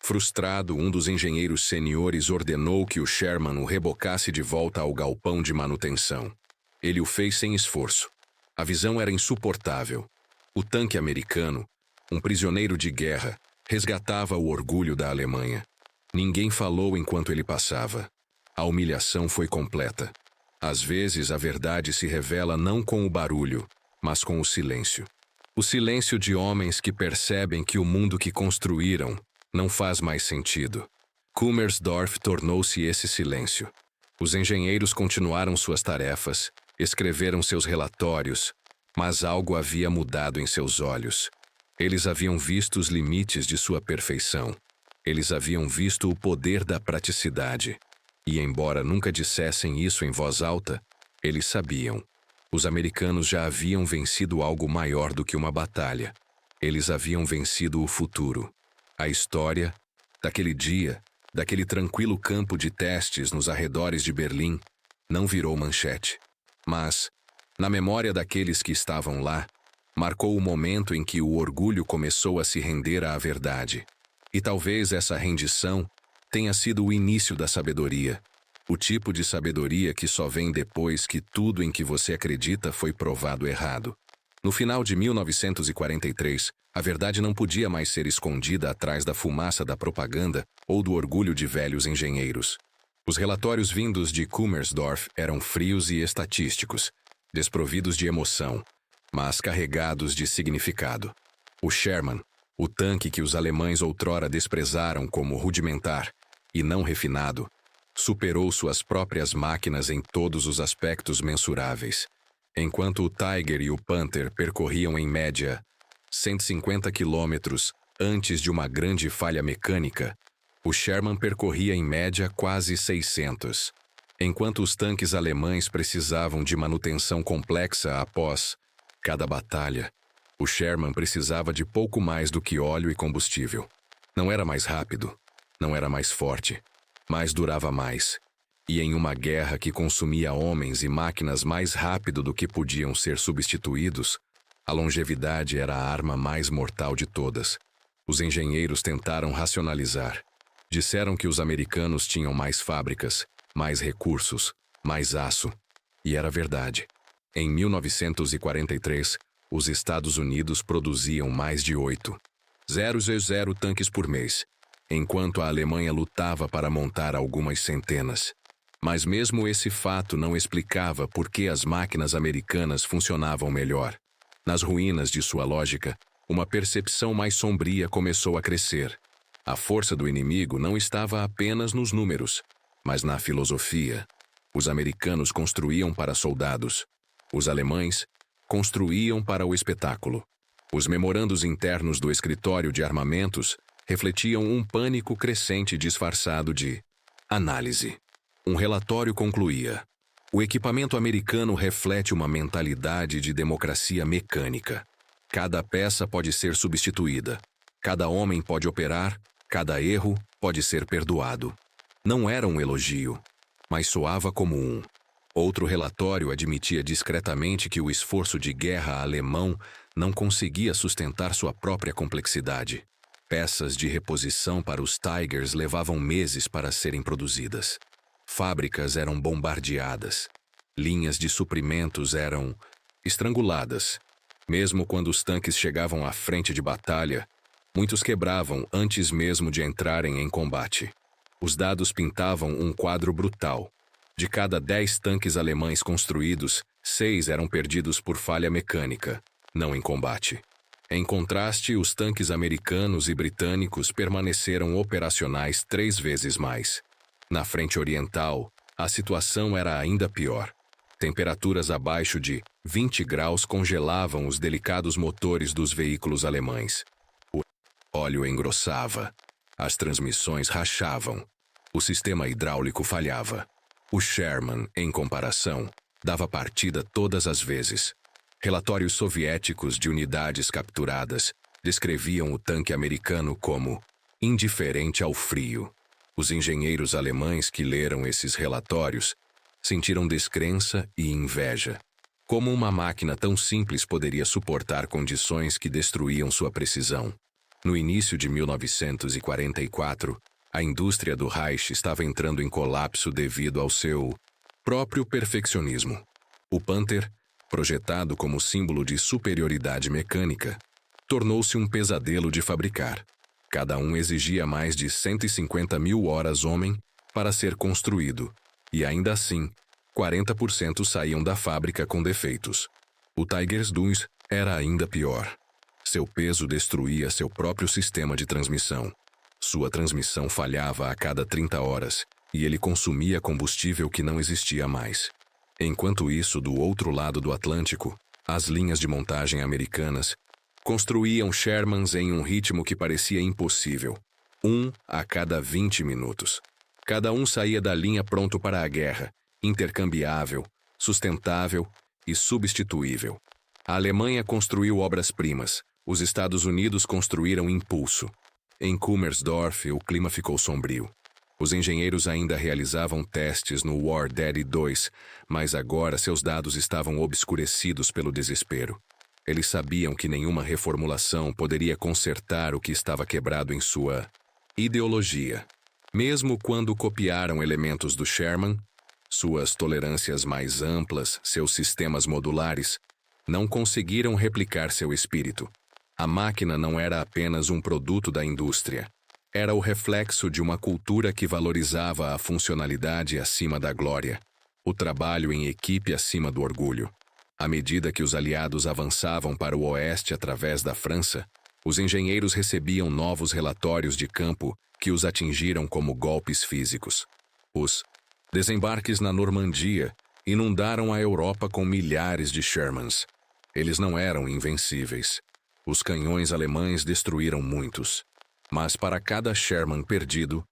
Frustrado, um dos engenheiros seniores ordenou que o Sherman o rebocasse de volta ao galpão de manutenção. Ele o fez sem esforço. A visão era insuportável. O tanque americano, um prisioneiro de guerra, resgatava o orgulho da Alemanha. Ninguém falou enquanto ele passava. A humilhação foi completa. Às vezes a verdade se revela não com o barulho, mas com o silêncio. O silêncio de homens que percebem que o mundo que construíram não faz mais sentido. Kummersdorf tornou-se esse silêncio. Os engenheiros continuaram suas tarefas, escreveram seus relatórios, mas algo havia mudado em seus olhos. Eles haviam visto os limites de sua perfeição. Eles haviam visto o poder da praticidade. E, embora nunca dissessem isso em voz alta, eles sabiam. Os americanos já haviam vencido algo maior do que uma batalha. Eles haviam vencido o futuro. A história, daquele dia, daquele tranquilo campo de testes nos arredores de Berlim, não virou manchete. Mas, na memória daqueles que estavam lá, marcou o momento em que o orgulho começou a se render à verdade. E talvez essa rendição tenha sido o início da sabedoria. O tipo de sabedoria que só vem depois que tudo em que você acredita foi provado errado. No final de 1943, a verdade não podia mais ser escondida atrás da fumaça da propaganda ou do orgulho de velhos engenheiros. Os relatórios vindos de Kummersdorf eram frios e estatísticos, desprovidos de emoção, mas carregados de significado. O Sherman, o tanque que os alemães outrora desprezaram como rudimentar e não refinado, superou suas próprias máquinas em todos os aspectos mensuráveis. Enquanto o Tiger e o Panther percorriam em média 150 quilômetros antes de uma grande falha mecânica, o Sherman percorria em média quase 600. Enquanto os tanques alemães precisavam de manutenção complexa após cada batalha, o Sherman precisava de pouco mais do que óleo e combustível. Não era mais rápido, não era mais forte, mas durava mais. E em uma guerra que consumia homens e máquinas mais rápido do que podiam ser substituídos, a longevidade era a arma mais mortal de todas. Os engenheiros tentaram racionalizar. Disseram que os americanos tinham mais fábricas, mais recursos, mais aço. E era verdade. Em 1943, os Estados Unidos produziam mais de 8,000 tanques por mês, enquanto a Alemanha lutava para montar algumas centenas. Mas mesmo esse fato não explicava por que as máquinas americanas funcionavam melhor. Nas ruínas de sua lógica, uma percepção mais sombria começou a crescer. A força do inimigo não estava apenas nos números, mas na filosofia. Os americanos construíam para soldados. Os alemães construíam para o espetáculo. Os memorandos internos do escritório de armamentos refletiam um pânico crescente disfarçado de análise. Um relatório concluía: o equipamento americano reflete uma mentalidade de democracia mecânica. Cada peça pode ser substituída. Cada homem pode operar. Cada erro pode ser perdoado. Não era um elogio, mas soava como um. Outro relatório admitia discretamente que o esforço de guerra alemão não conseguia sustentar sua própria complexidade. Peças de reposição para os Tigers levavam meses para serem produzidas. Fábricas eram bombardeadas. Linhas de suprimentos eram estranguladas. Mesmo quando os tanques chegavam à frente de batalha, muitos quebravam antes mesmo de entrarem em combate. Os dados pintavam um quadro brutal. De cada 10 tanques alemães construídos, 6 eram perdidos por falha mecânica, não em combate. Em contraste, os tanques americanos e britânicos permaneceram operacionais 3 vezes mais. Na frente oriental, a situação era ainda pior. Temperaturas abaixo de 20 graus congelavam os delicados motores dos veículos alemães. O óleo engrossava. As transmissões rachavam. O sistema hidráulico falhava. O Sherman, em comparação, dava partida todas as vezes. Relatórios soviéticos de unidades capturadas descreviam o tanque americano como indiferente ao frio. Os engenheiros alemães que leram esses relatórios sentiram descrença e inveja. Como uma máquina tão simples poderia suportar condições que destruíam sua precisão? No início de 1944, a indústria do Reich estava entrando em colapso devido ao seu próprio perfeccionismo. O Panther, projetado como símbolo de superioridade mecânica, tornou-se um pesadelo de fabricar. Cada um exigia mais de 150.000 horas-homem para ser construído, e ainda assim, 40% saíam da fábrica com defeitos. O Tiger II era ainda pior. Seu peso destruía seu próprio sistema de transmissão. Sua transmissão falhava a cada 30 horas, e ele consumia combustível que não existia mais. Enquanto isso, do outro lado do Atlântico, as linhas de montagem americanas Construíam Shermans em um ritmo que parecia impossível. Um a cada 20 minutos. Cada um saía da linha pronto para a guerra, intercambiável, sustentável e substituível. A Alemanha construiu obras-primas. Os Estados Unidos construíram impulso. Em Kummersdorf, o clima ficou sombrio. Os engenheiros ainda realizavam testes no War Daddy 2, mas agora seus dados estavam obscurecidos pelo desespero. Eles sabiam que nenhuma reformulação poderia consertar o que estava quebrado em sua ideologia. Mesmo quando copiaram elementos do Sherman, suas tolerâncias mais amplas, seus sistemas modulares, não conseguiram replicar seu espírito. A máquina não era apenas um produto da indústria. Era o reflexo de uma cultura que valorizava a funcionalidade acima da glória, o trabalho em equipe acima do orgulho. À medida que os aliados avançavam para o oeste através da França, os engenheiros recebiam novos relatórios de campo que os atingiram como golpes físicos. Os desembarques na Normandia inundaram a Europa com milhares de Shermans. Eles não eram invencíveis. Os canhões alemães destruíram muitos. Mas para cada Sherman perdido,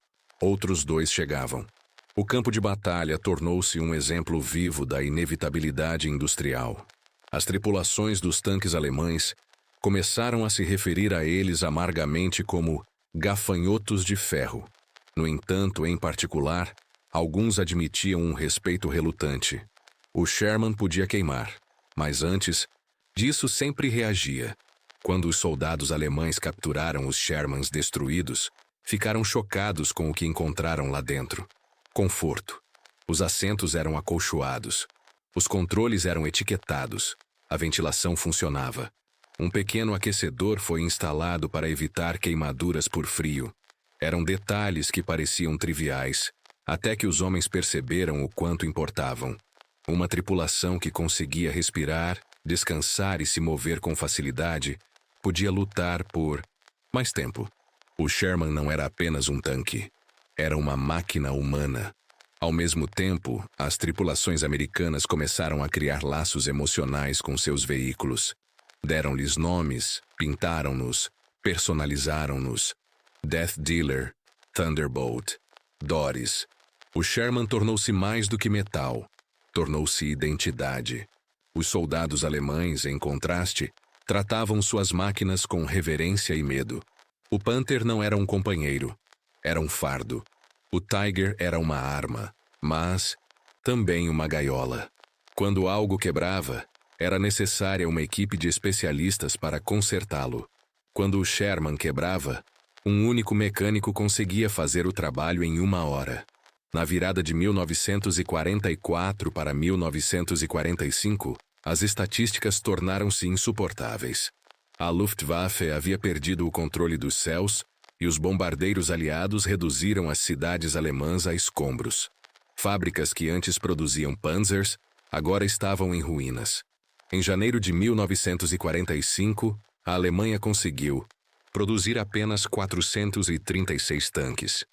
outros 2 chegavam. O campo de batalha tornou-se um exemplo vivo da inevitabilidade industrial. As tripulações dos tanques alemães começaram a se referir a eles amargamente como gafanhotos de ferro. No entanto, em particular, alguns admitiam um respeito relutante. O Sherman podia queimar, mas antes disso sempre reagia. Quando os soldados alemães capturaram os Shermans destruídos, ficaram chocados com o que encontraram lá dentro. Conforto. Os assentos eram acolchoados. Os controles eram etiquetados. A ventilação funcionava. Um pequeno aquecedor foi instalado para evitar queimaduras por frio. Eram detalhes que pareciam triviais, até que os homens perceberam o quanto importavam. Uma tripulação que conseguia respirar, descansar e se mover com facilidade podia lutar por mais tempo. O Sherman não era apenas um tanque. Era uma máquina humana. Ao mesmo tempo, as tripulações americanas começaram a criar laços emocionais com seus veículos. Deram-lhes nomes, pintaram-nos, personalizaram-nos. Death Dealer, Thunderbolt, Doris. O Sherman tornou-se mais do que metal. Tornou-se identidade. Os soldados alemães, em contraste, tratavam suas máquinas com reverência e medo. O Panther não era um companheiro. Era um fardo. O Tiger era uma arma, mas também uma gaiola. Quando algo quebrava, era necessária uma equipe de especialistas para consertá-lo. Quando o Sherman quebrava, um único mecânico conseguia fazer o trabalho em 1 hora. Na virada de 1944 para 1945, as estatísticas tornaram-se insuportáveis. A Luftwaffe havia perdido o controle dos céus e os bombardeiros aliados reduziram as cidades alemãs a escombros. Fábricas que antes produziam Panzers agora estavam em ruínas. Em janeiro de 1945, a Alemanha conseguiu produzir apenas 436 tanques.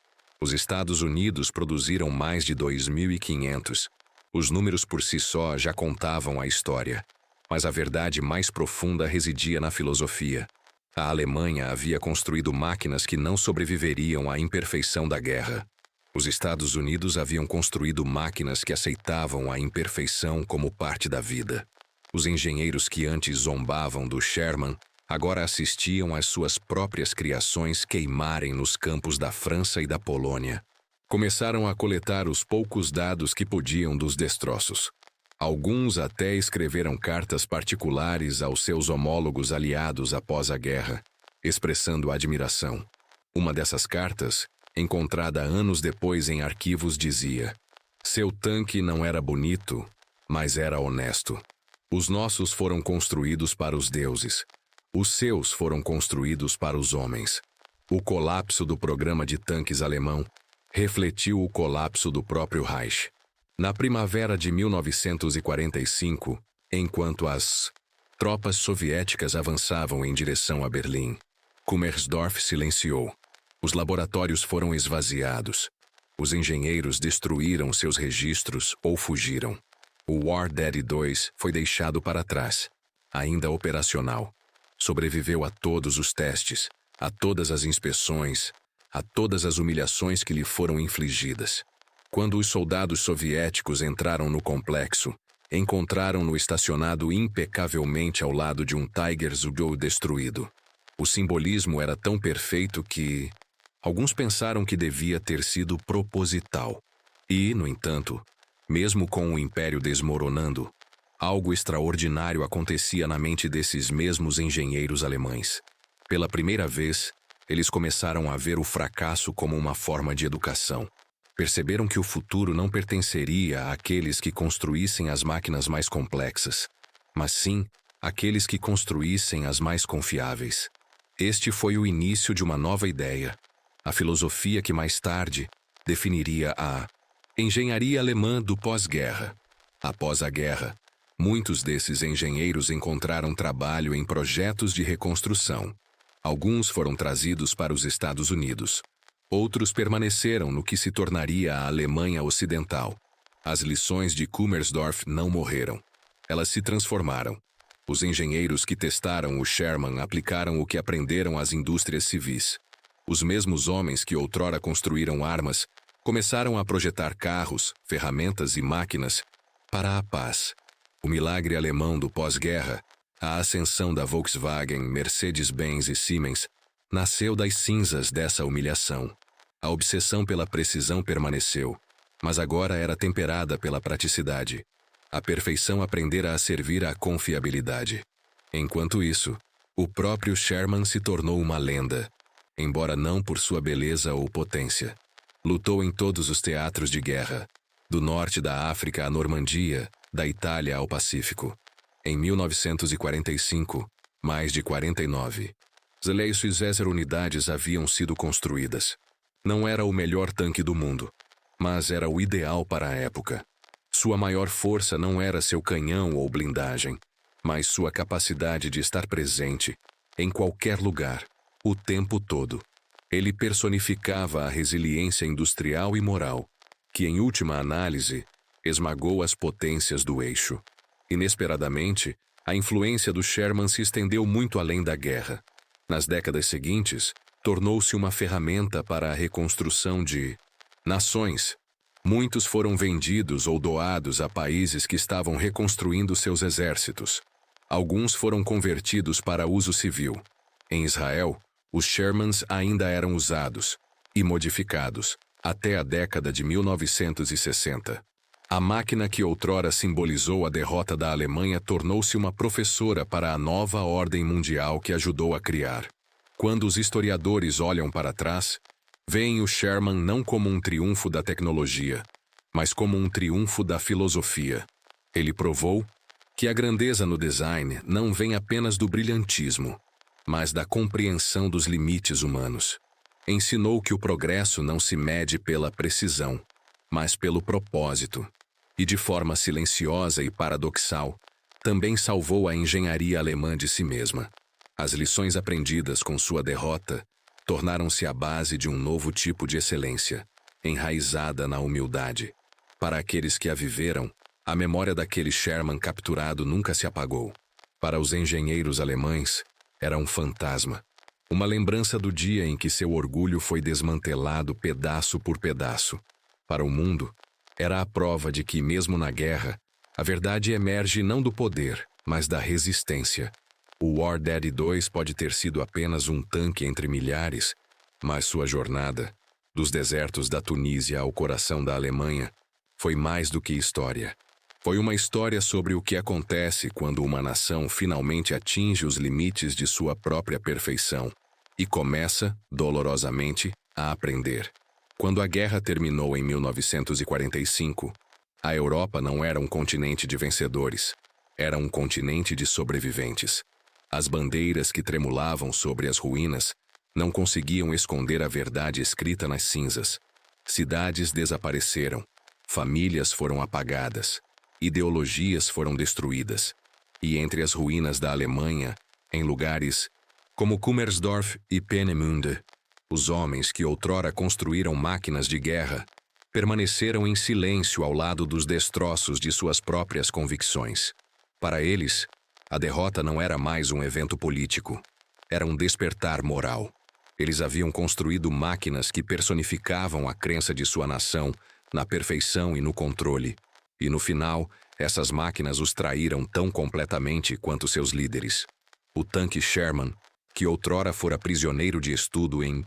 Os Estados Unidos produziram mais de 2.500. Os números por si só já contavam a história. Mas a verdade mais profunda residia na filosofia. A Alemanha havia construído máquinas que não sobreviveriam à imperfeição da guerra. Os Estados Unidos haviam construído máquinas que aceitavam a imperfeição como parte da vida. Os engenheiros que antes zombavam do Sherman agora assistiam às suas próprias criações queimarem nos campos da França e da Polônia. Começaram a coletar os poucos dados que podiam dos destroços. Alguns até escreveram cartas particulares aos seus homólogos aliados após a guerra, expressando admiração. Uma dessas cartas, encontrada anos depois em arquivos, dizia: "Seu tanque não era bonito, mas era honesto. Os nossos foram construídos para os deuses. Os seus foram construídos para os homens." O colapso do programa de tanques alemão refletiu o colapso do próprio Reich. Na primavera de 1945, enquanto as tropas soviéticas avançavam em direção a Berlim, Kummersdorf silenciou. Os laboratórios foram esvaziados. Os engenheiros destruíram seus registros ou fugiram. O War Daddy 2 foi deixado para trás, ainda operacional. Sobreviveu a todos os testes, a todas as inspeções, a todas as humilhações que lhe foram infligidas. Quando os soldados soviéticos entraram no complexo, encontraram-no estacionado impecavelmente ao lado de um Tiger Zugou destruído. O simbolismo era tão perfeito que alguns pensaram que devia ter sido proposital. E, no entanto, mesmo com o império desmoronando, algo extraordinário acontecia na mente desses mesmos engenheiros alemães. Pela primeira vez, eles começaram a ver o fracasso como uma forma de educação. Perceberam que o futuro não pertenceria àqueles que construíssem as máquinas mais complexas, mas sim àqueles que construíssem as mais confiáveis. Este foi o início de uma nova ideia, a filosofia que mais tarde definiria a engenharia alemã do pós-guerra. Após a guerra, muitos desses engenheiros encontraram trabalho em projetos de reconstrução. Alguns foram trazidos para os Estados Unidos. Outros permaneceram no que se tornaria a Alemanha Ocidental. As lições de Kummersdorf não morreram. Elas se transformaram. Os engenheiros que testaram o Sherman aplicaram o que aprenderam às indústrias civis. Os mesmos homens que outrora construíram armas começaram a projetar carros, ferramentas e máquinas para a paz. O milagre alemão do pós-guerra, a ascensão da Volkswagen, Mercedes-Benz e Siemens, nasceu das cinzas dessa humilhação. A obsessão pela precisão permaneceu, mas agora era temperada pela praticidade. A perfeição aprendera a servir à confiabilidade. Enquanto isso, o próprio Sherman se tornou uma lenda, embora não por sua beleza ou potência. Lutou em todos os teatros de guerra, do norte da África à Normandia, da Itália ao Pacífico. Em 1945, mais de 49, 600 unidades haviam sido construídas. Não era o melhor tanque do mundo, mas era o ideal para a época. Sua maior força não era seu canhão ou blindagem, mas sua capacidade de estar presente, em qualquer lugar, o tempo todo. Ele personificava a resiliência industrial e moral, que, em última análise, esmagou as potências do eixo. Inesperadamente, a influência do Sherman se estendeu muito além da guerra. Nas décadas seguintes, tornou-se uma ferramenta para a reconstrução de nações. Muitos foram vendidos ou doados a países que estavam reconstruindo seus exércitos. Alguns foram convertidos para uso civil. Em Israel, os Shermans ainda eram usados e modificados até a década de 1960. A máquina que outrora simbolizou a derrota da Alemanha tornou-se uma professora para a nova ordem mundial que ajudou a criar. Quando os historiadores olham para trás, veem o Sherman não como um triunfo da tecnologia, mas como um triunfo da filosofia. Ele provou que a grandeza no design não vem apenas do brilhantismo, mas da compreensão dos limites humanos. Ensinou que o progresso não se mede pela precisão, mas pelo propósito. E de forma silenciosa e paradoxal, também salvou a engenharia alemã de si mesma. As lições aprendidas com sua derrota tornaram-se a base de um novo tipo de excelência, enraizada na humildade. Para aqueles que a viveram, a memória daquele Sherman capturado nunca se apagou. Para os engenheiros alemães, era um fantasma. Uma lembrança do dia em que seu orgulho foi desmantelado pedaço por pedaço. Para o mundo, era a prova de que, mesmo na guerra, a verdade emerge não do poder, mas da resistência. O War Daddy 2 pode ter sido apenas um tanque entre milhares, mas sua jornada, dos desertos da Tunísia ao coração da Alemanha, foi mais do que história. Foi uma história sobre o que acontece quando uma nação finalmente atinge os limites de sua própria perfeição e começa, dolorosamente, a aprender. Quando a guerra terminou em 1945, a Europa não era um continente de vencedores, era um continente de sobreviventes. As bandeiras que tremulavam sobre as ruínas não conseguiam esconder a verdade escrita nas cinzas. Cidades desapareceram, famílias foram apagadas, ideologias foram destruídas. E entre as ruínas da Alemanha, em lugares como Kummersdorf e Peenemünde, os homens que outrora construíram máquinas de guerra permaneceram em silêncio ao lado dos destroços de suas próprias convicções. Para eles, A derrota não era mais um evento político. Era um despertar moral. Eles haviam construído máquinas que personificavam a crença de sua nação na perfeição e no controle. E no final, essas máquinas os traíram tão completamente quanto seus líderes. O tanque Sherman, que outrora fora prisioneiro de estudo em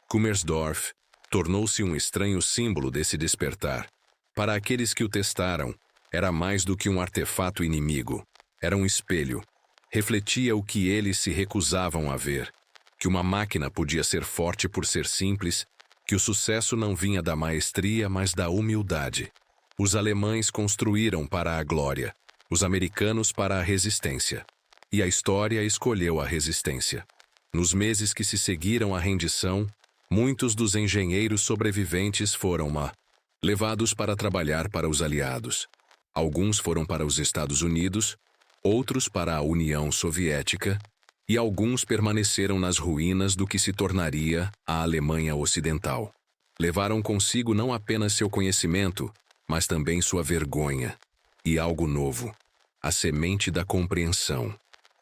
Kummersdorf, tornou-se um estranho símbolo desse despertar. Para aqueles que o testaram, era mais do que um artefato inimigo. Era um espelho. Refletia o que eles se recusavam a ver. Que uma máquina podia ser forte por ser simples, que o sucesso não vinha da maestria, mas da humildade. Os alemães construíram para a glória, os americanos para a resistência. E a história escolheu a resistência. Nos meses que se seguiram à rendição, muitos dos engenheiros sobreviventes foram levados para trabalhar para os aliados. Alguns foram para os Estados Unidos, outros para a União Soviética, e alguns permaneceram nas ruínas do que se tornaria a Alemanha Ocidental. Levaram consigo não apenas seu conhecimento, mas também sua vergonha. E algo novo: a semente da compreensão.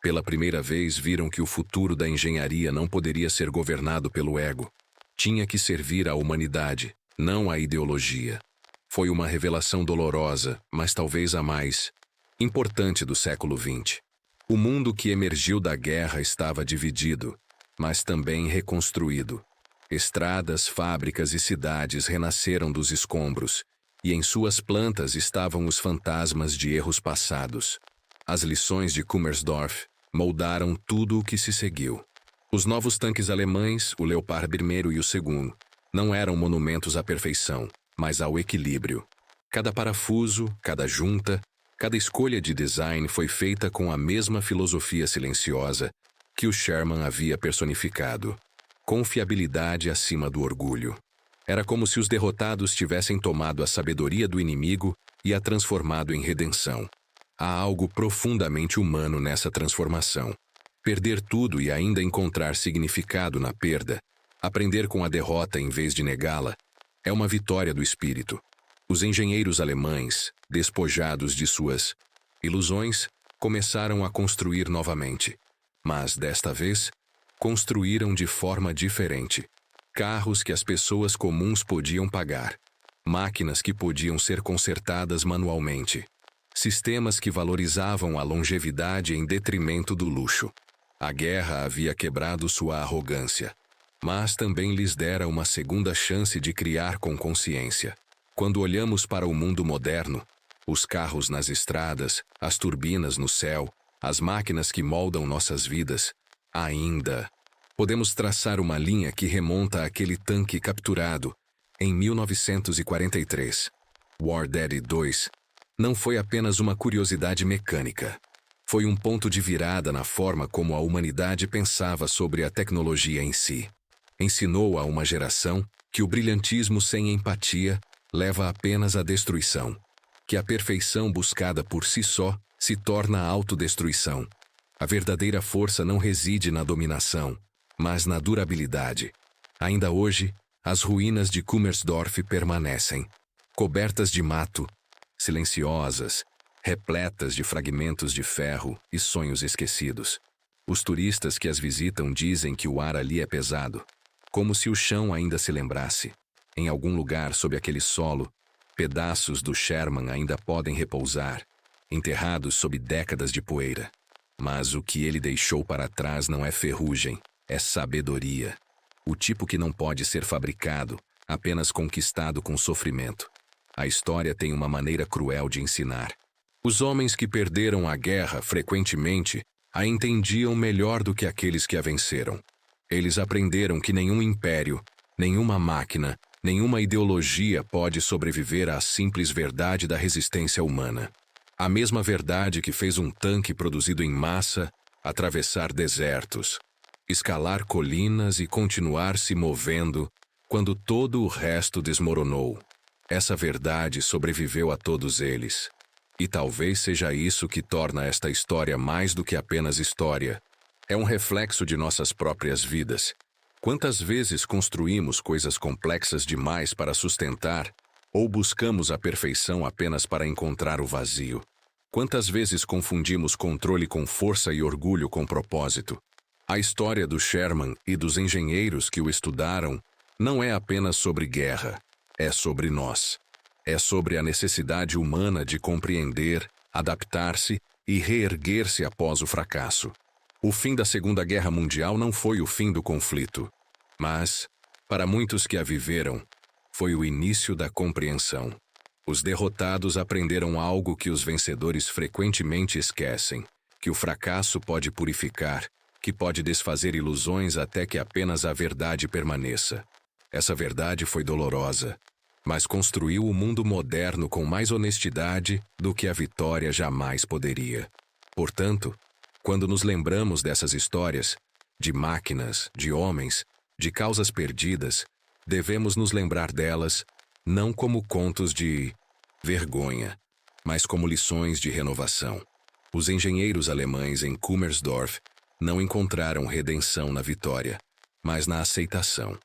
Pela primeira vez viram que o futuro da engenharia não poderia ser governado pelo ego. Tinha que servir à humanidade, não à ideologia. Foi uma revelação dolorosa, mas talvez a mais importante do século XX. O mundo que emergiu da guerra estava dividido, mas também reconstruído. Estradas, fábricas e cidades renasceram dos escombros, e em suas plantas estavam os fantasmas de erros passados. As lições de Kummersdorf moldaram tudo o que se seguiu. Os novos tanques alemães, o Leopard 1 e o 2, não eram monumentos à perfeição, mas ao equilíbrio. Cada parafuso, cada junta, cada escolha de design foi feita com a mesma filosofia silenciosa que o Sherman havia personificado. Confiabilidade acima do orgulho. Era como se os derrotados tivessem tomado a sabedoria do inimigo e a transformado em redenção. Há algo profundamente humano nessa transformação. Perder tudo e ainda encontrar significado na perda, aprender com a derrota em vez de negá-la, é uma vitória do espírito. Os engenheiros alemães, despojados de suas ilusões, começaram a construir novamente. Mas, desta vez, construíram de forma diferente. Carros que as pessoas comuns podiam pagar. Máquinas que podiam ser consertadas manualmente. Sistemas que valorizavam a longevidade em detrimento do luxo. A guerra havia quebrado sua arrogância, mas também lhes dera uma segunda chance de criar com consciência. Quando olhamos para o mundo moderno, os carros nas estradas, as turbinas no céu, as máquinas que moldam nossas vidas, ainda podemos traçar uma linha que remonta àquele tanque capturado em 1943. War Daddy 2 não foi apenas uma curiosidade mecânica. Foi um ponto de virada na forma como a humanidade pensava sobre a tecnologia em si. Ensinou a uma geração que o brilhantismo sem empatia leva apenas à destruição, que a perfeição buscada por si só se torna autodestruição. A verdadeira força não reside na dominação, mas na durabilidade. Ainda hoje, as ruínas de Kummersdorf permanecem, cobertas de mato, silenciosas, repletas de fragmentos de ferro e sonhos esquecidos. Os turistas que as visitam dizem que o ar ali é pesado, como se o chão ainda se lembrasse. Em algum lugar sob aquele solo, pedaços do Sherman ainda podem repousar, enterrados sob décadas de poeira. Mas o que ele deixou para trás não é ferrugem, é sabedoria. O tipo que não pode ser fabricado, apenas conquistado com sofrimento. A história tem uma maneira cruel de ensinar. Os homens que perderam a guerra frequentemente a entendiam melhor do que aqueles que a venceram. Eles aprenderam que nenhum império, nenhuma máquina, nenhuma ideologia pode sobreviver à simples verdade da resistência humana. A mesma verdade que fez um tanque produzido em massa atravessar desertos, escalar colinas e continuar se movendo quando todo o resto desmoronou. Essa verdade sobreviveu a todos eles. E talvez seja isso que torna esta história mais do que apenas história. É um reflexo de nossas próprias vidas. Quantas vezes construímos coisas complexas demais para sustentar, ou buscamos a perfeição apenas para encontrar o vazio? Quantas vezes confundimos controle com força e orgulho com propósito? A história do Sherman e dos engenheiros que o estudaram não é apenas sobre guerra, é sobre nós. É sobre a necessidade humana de compreender, adaptar-se e reerguer-se após o fracasso. O fim da Segunda Guerra Mundial não foi o fim do conflito, mas, para muitos que a viveram, foi o início da compreensão. Os derrotados aprenderam algo que os vencedores frequentemente esquecem, que o fracasso pode purificar, que pode desfazer ilusões até que apenas a verdade permaneça. Essa verdade foi dolorosa, mas construiu o mundo moderno com mais honestidade do que a vitória jamais poderia. Portanto, quando nos lembramos dessas histórias, de máquinas, de homens, de causas perdidas, devemos nos lembrar delas não como contos de vergonha, mas como lições de renovação. Os engenheiros alemães em Kummersdorf não encontraram redenção na vitória, mas na aceitação.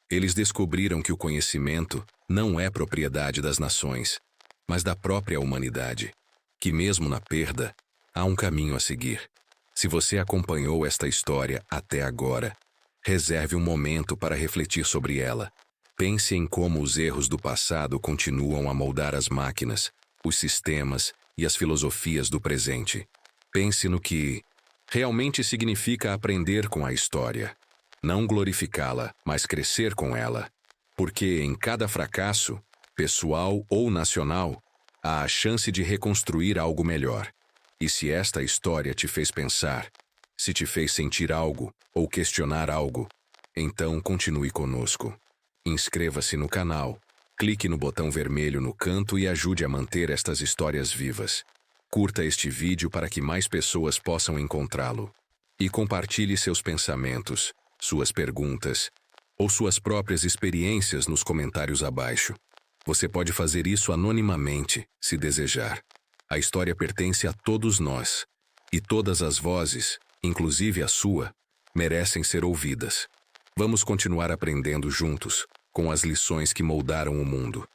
Eles descobriram que o conhecimento não é propriedade das nações, mas da própria humanidade, que mesmo na perda, há um caminho a seguir. Se você acompanhou esta história até agora, reserve um momento para refletir sobre ela. Pense em como os erros do passado continuam a moldar as máquinas, os sistemas e as filosofias do presente. Pense no que realmente significa aprender com a história. Não glorificá-la, mas crescer com ela. Porque em cada fracasso, pessoal ou nacional, há a chance de reconstruir algo melhor. E se esta história te fez pensar, se te fez sentir algo ou questionar algo, então continue conosco. Inscreva-se no canal, clique no botão vermelho no canto e ajude a manter estas histórias vivas. Curta este vídeo para que mais pessoas possam encontrá-lo. E compartilhe seus pensamentos, suas perguntas ou suas próprias experiências nos comentários abaixo. Você pode fazer isso anonimamente, se desejar. A história pertence a todos nós, e todas as vozes, inclusive a sua, merecem ser ouvidas. Vamos continuar aprendendo juntos, com as lições que moldaram o mundo.